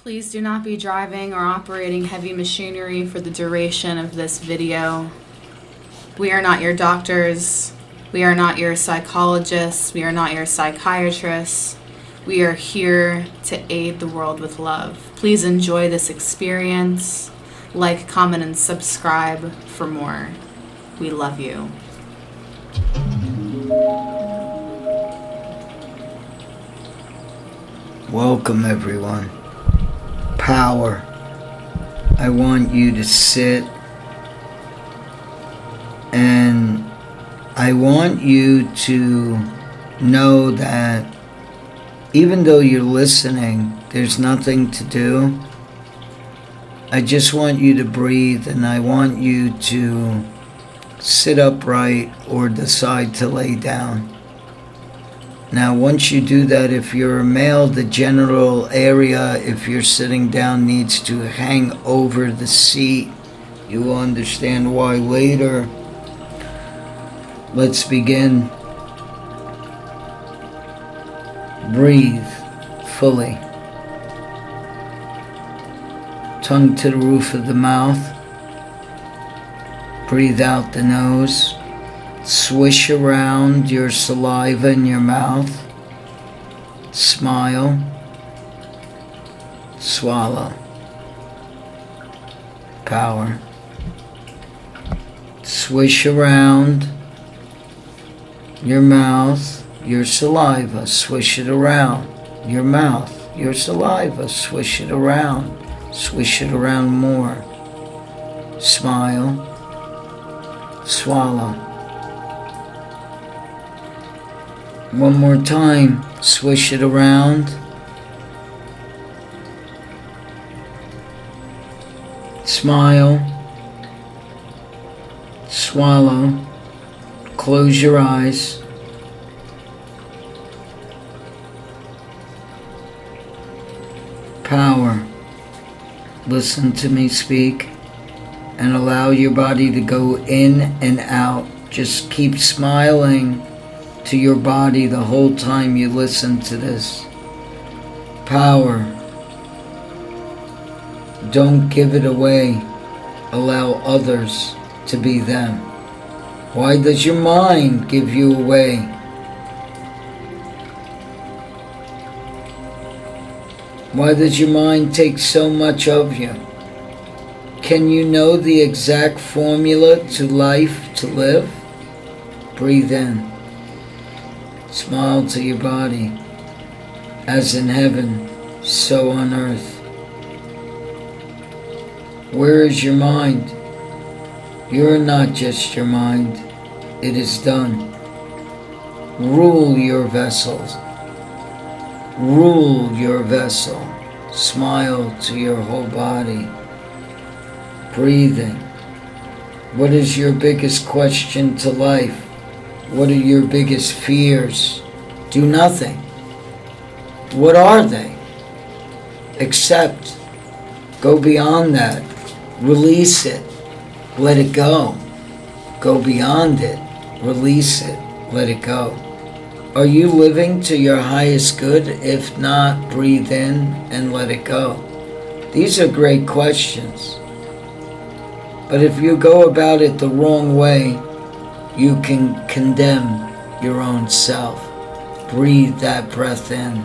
Please do not be driving or operating heavy machinery for the duration of this video. We are not your doctors. We are not your psychologists. We are not your psychiatrists. We are here to aid the world with love. Please enjoy this experience. Like, comment, and subscribe for more. We love you. Welcome, everyone. Power. I want you to sit and I want you to know that even though you're listening, there's nothing to do. I just want you to breathe, and I want you to sit upright or decide to lay down. Now, once you do that, if you're a male, the genital area, if you're sitting down, needs to hang over the seat. You will understand why later. Let's begin. Breathe fully. Tongue to the roof of the mouth. Breathe out the nose. Swish around your saliva in your mouth. Smile. Swallow. Power. Swish around your mouth, your saliva. Swish it around your mouth, your saliva. Swish it around. Swish it around more. Smile. Swallow. One more time. Swish it around. Smile. Swallow. Close your eyes. Power. Listen to me speak and allow your body to go in and out. Just keep smiling to your body the whole time you listen to this. Power. Don't give it away. Allow others to be them. Why does your mind give you away? Why does your mind take so much of you? Can you know the exact formula to life to live? Breathe in. Smile to your body. As in heaven, so on earth. Where is your mind? You're not just your mind. It is done. Rule your vessels. Rule your vessel. Smile to your whole body. Breathing. What is your biggest question to life? What are your biggest fears? Do nothing. What are they? Accept. Go beyond that. Release it. Let it go. Go beyond it. Release it. Let it go. Are you living to your highest good? If not, breathe in and let it go. These are great questions. But if you go about it the wrong way, you can condemn your own self. Breathe that breath in.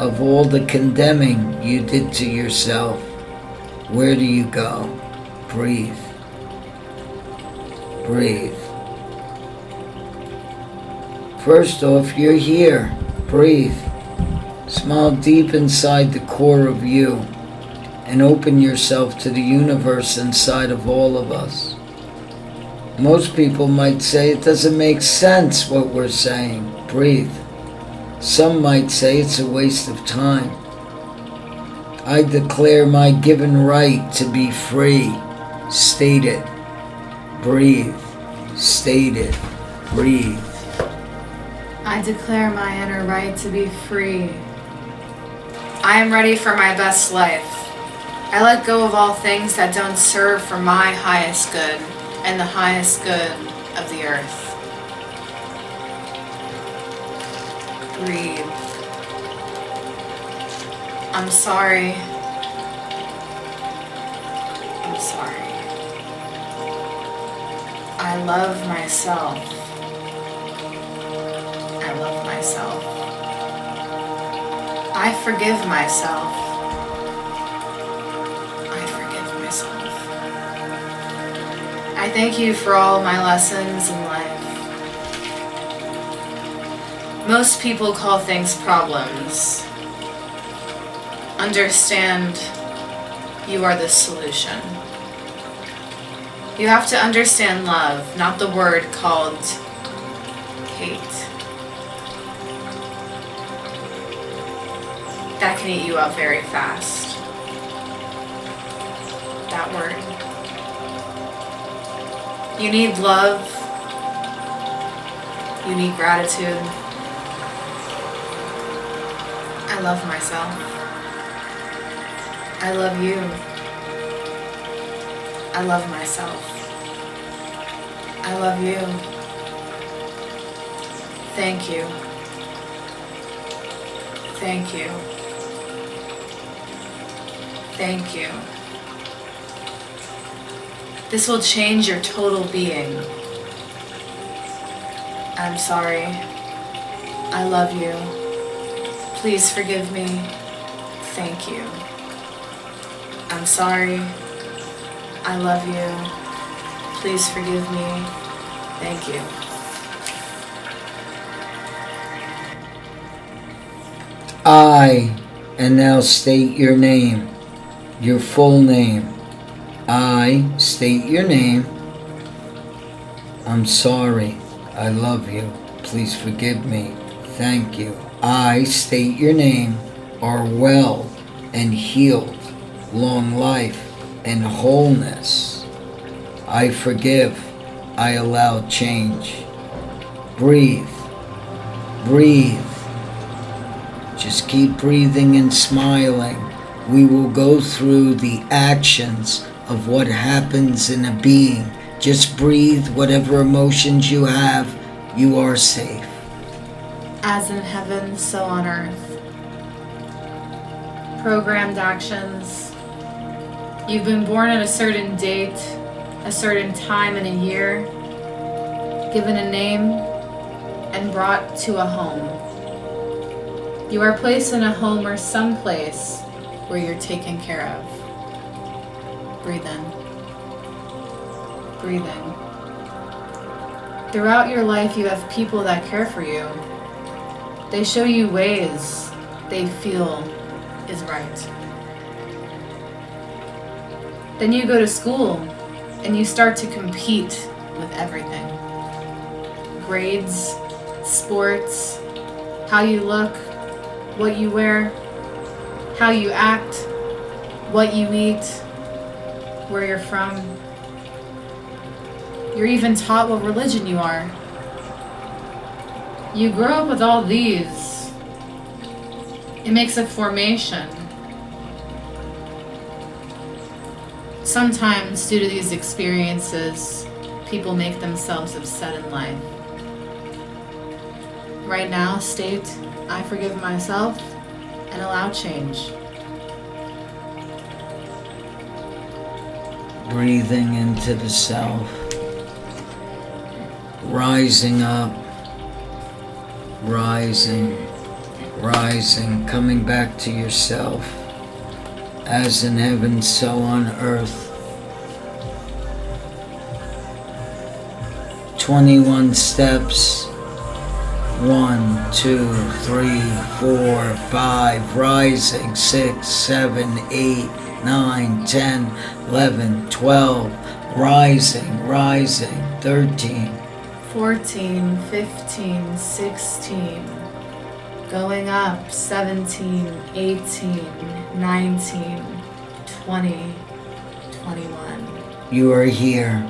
Of all the condemning you did to yourself, where do you go? Breathe. Breathe. First off, you're here. Breathe. Smile deep inside the core of you and open yourself to the universe inside of all of us. Most people might say it doesn't make sense what we're saying. Breathe. Some might say it's a waste of time. I declare my given right to be free. State it. Breathe. State it. Breathe. I declare my inner right to be free. I am ready for my best life. I let go of all things that don't serve for my highest good and the highest good of the earth. Breathe. I'm sorry sorry. I love myself. I love myself. I forgive myself. I forgive myself. I thank you for all my lessons in life. Most people call things problems. Understand, you are the solution. You have to understand love, not the word called hate. That can eat you up very fast. That word. You need love. You need gratitude. I love myself. I love you. I love myself. I love you. Thank you. Thank you. Thank you. This will change your total being. I'm sorry. I love you. Please forgive me. Thank you. I'm sorry. I love you. Please forgive me. Thank you. And now state your name, your full name. I state your name. I'm sorry. I love you. Please forgive me. Thank you. I state your name, are well and healed, long life and wholeness. I forgive. I allow change. Breathe. Breathe. Just keep breathing and smiling. We will go through the actions of what happens in a being. Just breathe. Whatever emotions you have, you are safe. As in heaven, so on earth. Programmed actions. You've been born at a certain date, a certain time in a year, given a name, and brought to a home. You are placed in a home or someplace where you're taken care of. Breathe in. Breathe in. Throughout your life, you have people that care for you. They show you ways they feel is right. Then you go to school and you start to compete with everything. Grades, sports, how you look, what you wear, how you act, what you eat, where you're from. You're even taught what religion you are. You grow up with all these. It makes a formation. Sometimes, due to these experiences, people make themselves upset in life. Right now, state, I forgive myself and allow change. Breathing into the self. Rising up. Rising. Rising. Coming back to yourself. As in heaven, so on earth. 21 steps. 1, 2, 3, 4, 5. Rising. 6, 7, 8, 9, 10, 11, 12. Rising. Rising. 13. 14, 15, 16. Going up, 17, 18, 19, 20, 21. You are here.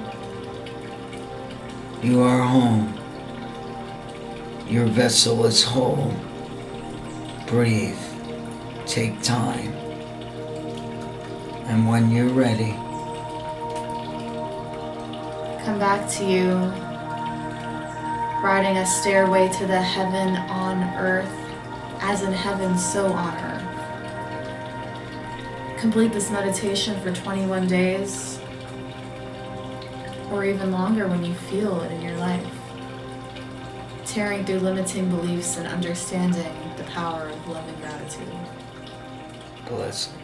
You are home. Your vessel is whole. Breathe. Take time. And when you're ready, come back to you, riding a stairway to the heaven on earth, as in heaven, so on earth. Complete this meditation for 21 days. or even longer when you feel it in your life. Tearing through limiting beliefs and understanding the power of love and gratitude. Blessings.